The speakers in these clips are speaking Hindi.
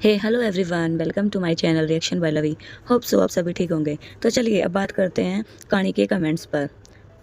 Hey hello everyone, welcome to my channel reaction by Lovi. Hope so आप सभी ठीक होंगे। तो चलिए अब बात करते हैं कहानी के कमेंट्स पर।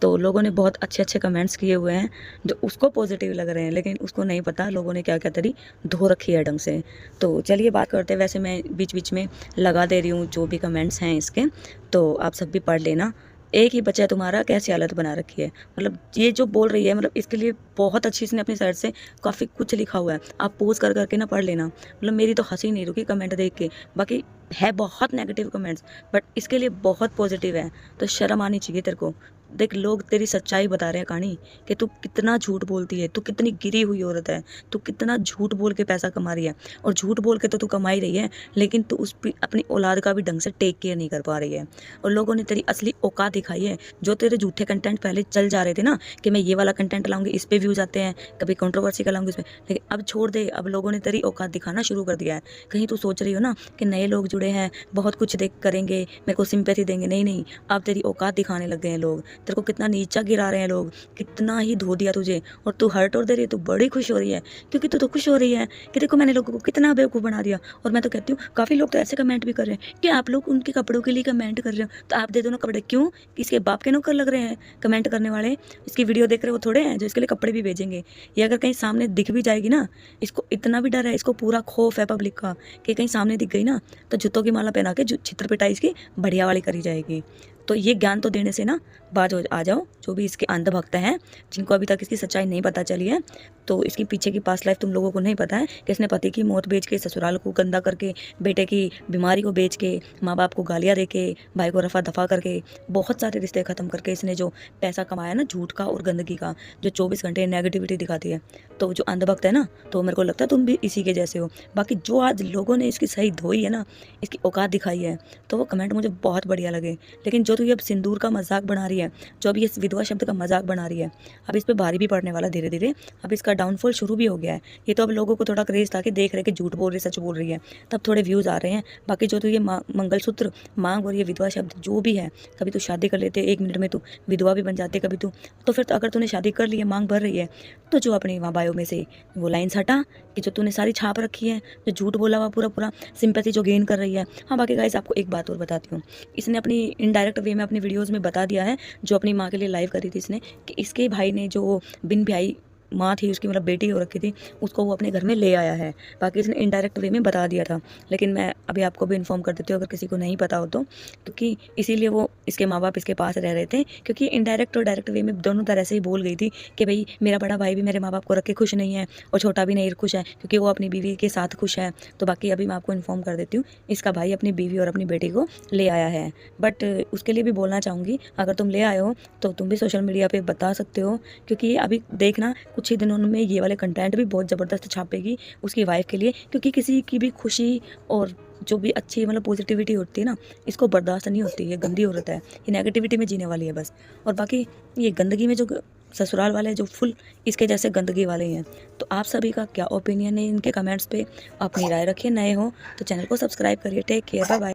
तो लोगों ने बहुत अच्छे अच्छे कमेंट्स किए हुए हैं जो उसको पॉजिटिव लग रहे हैं, लेकिन उसको नहीं पता लोगों ने क्या क्या तरी धो रखी है ढंग से। तो चलिए बात करते हैं। वैसे मैं बीच बीच में लगा दे रही हूँ जो भी कमेंट्स हैं इसके, तो आप सब भी पढ़ लेना। एक ही बच्चा है तुम्हारा, कैसी हालत बना रखी है। मतलब ये जो बोल रही है, मतलब इसके लिए बहुत अच्छी इसने अपनी साइड से काफ़ी कुछ लिखा हुआ है। आप पोज कर करके ना पढ़ लेना। मतलब मेरी तो हंसी नहीं रुकी कमेंट देख के। बाकी है बहुत नेगेटिव कमेंट्स, बट इसके लिए बहुत पॉजिटिव है। तो शर्म आनी चाहिए तेरे को। देख, लोग तेरी सच्चाई बता रहे हैं कहानी, कि तू कितना झूठ बोलती है, तू कितनी गिरी हुई औरत है, तू कितना झूठ बोल के पैसा कमा रही है। और झूठ बोल के तो तू कमा ही रही है, लेकिन तू अपनी औलाद का भी ढंग से टेक केयर नहीं कर पा रही है। और लोगों ने तेरी असली औकात दिखाई है। जो तेरे झूठे कंटेंट पहले चल जा रहे थे ना, कि मैं ये वाला कंटेंट लाऊंगी, इस पे व्यूज आते हैं, कभी कंट्रोवर्सी का लाऊंगी इस पे, लेकिन अब छोड़ दे। अब लोगों ने तेरी औकात दिखाना शुरू कर दिया है। कहीं तू सोच रही हो ना कि नए लोग जुड़े हैं, बहुत कुछ देख करेंगे, मेरे को सिंपैथी देंगे। नहीं नहीं, अब तेरी औकात दिखाने लग गए हैं लोग। तेरे को कितना नीचा गिरा रहे हैं लोग, कितना ही धो दिया तुझे। और तू हर्ट और दे रही है, तू बड़ी खुश हो रही है, क्योंकि तू तो खुश हो रही है कि देखो मैंने लोगों को कितना बेवकूफ़ बना दिया। और मैं तो कहती हूँ काफ़ी लोग तो ऐसे कमेंट भी कर रहे हैं कि आप लोग उनके कपड़ों के लिए कमेंट कर रहे हो, तो आप दे दो ना कपड़े। क्यों? इसके बाप के नौकर लग रहे हैं कमेंट करने वाले? इसकी वीडियो देख रहे हो थोड़े हैं जो इसके लिए कपड़े भी भेजेंगे। ये अगर कहीं सामने दिख भी जाएगी ना, इसको इतना भी डर है, इसको पूरा खौफ है पब्लिक का, कि कहीं सामने दिख गई ना तो जूतों की माला पहना के छित्र पिटाई इसकी बढ़िया वाली करी जाएगी। तो ये ज्ञान तो देने से ना बाज आ जाओ, जो भी इसके अंधभक्त हैं, जिनको अभी तक इसकी सच्चाई नहीं पता चली है। तो इसकी पीछे की पास्ट लाइफ तुम लोगों को नहीं पता है कि इसने पति की मौत बेच के, ससुराल को गंदा करके, बेटे की बीमारी को बेच के, माँ बाप को गालियाँ दे के, भाई को रफा दफा करके, बहुत सारे रिश्ते ख़त्म करके इसने जो पैसा कमाया ना झूठ का और गंदगी का, जो 24 घंटे नेगेटिविटी दिखाती है। तो जो अंधभक्त है ना, तो मेरे को लगता है तुम भी इसी के जैसे हो। बाकी जो आज लोगों ने इसकी सही धोई है ना, इसकी औकात दिखाई है, तो वो कमेंट मुझे बहुत बढ़िया लगे। लेकिन जो तू ये अब सिंदूर का मजाक बना रही है, जो अभी इस विधवा शब्द का मजाक बना रही है, अब इस पर भारी भी पड़ने वाला धीरे धीरे। अब इसका डाउनफॉल शुरू भी हो गया है। ये तो अब लोगों को थोड़ा क्रेज था कि देख रहे कि झूठ बोल रही सच बोल रही है, तब थोड़े व्यूज़ आ रहे हैं। बाकी जो तू ये मंगलसूत्र मांग और ये विधवा शब्द जो भी है, कभी तू शादी कर लेते 1 मिनट में तू विधवा भी बन जाती, कभी तू तो फिर तो अगर तूने शादी कर ली है, मांग भर रही है, तो जो अपनी वहाँ बायो में से वो लाइन्स हटा, कि जो तूने सारी छाप रखी है, जो झूठ बोला हुआ पूरा पूरा सिंपैथी जो गेन कर रही है। हाँ, बाकी गाइस आपको एक बात और बताती हूँ। इसने अपनी इनडायरेक्ट वे में अपनी वीडियोज़ में बता दिया है, जो अपनी माँ के लिए लाइव करी थी इसने, कि इसके भाई ने जो बिन ब्याही माँ थी उसकी, मतलब बेटी हो रखी थी, उसको वो अपने घर में ले आया है। बाकी इसने इनडायरेक्ट वे में बता दिया था, लेकिन मैं अभी आपको भी इन्फॉर्म कर देती हूँ अगर किसी को नहीं पता हो तो। क्योंकि इसीलिए वो इसके माँ बाप इसके पास रह रहे थे, क्योंकि इनडायरेक्ट और डायरेक्ट वे में दोनों तरह से ही बोल गई थी कि भाई मेरा बड़ा भाई भी मेरे माँ बाप को रख के खुश नहीं है, और छोटा भी नहीं खुश है, क्योंकि वो अपनी बीवी के साथ खुश है। तो बाकी अभी मैं आपको इन्फॉर्म कर देती हूँ, इसका भाई अपनी बीवी और अपनी बेटी को ले आया है। बट उसके लिए भी बोलना चाहूँगी, अगर तुम ले आए हो तो तुम भी सोशल मीडिया पे बता सकते हो, क्योंकि अभी देखना कुछ ही दिनों में ये वाले कंटेंट भी बहुत ज़बरदस्त छापेगी उसकी वाइफ के लिए। क्योंकि किसी की भी खुशी और जो भी अच्छी मतलब पॉजिटिविटी होती है ना, इसको बर्दाश्त नहीं होती। ये गंदी औरत है, ये नेगेटिविटी में जीने वाली है बस। और बाकी ये गंदगी में जो ससुराल वाले जो फुल इसके जैसे गंदगी वाले हैं। तो आप सभी का क्या ओपिनियन है इनके कमेंट्स पे? अपनी राय रखिए। नए हो तो चैनल को सब्सक्राइब करिए। Take care, bye bye.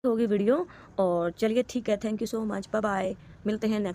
होगी वीडियो। और चलिए ठीक है, thank you so much, bye bye. मिलते हैं नेक्स्ट।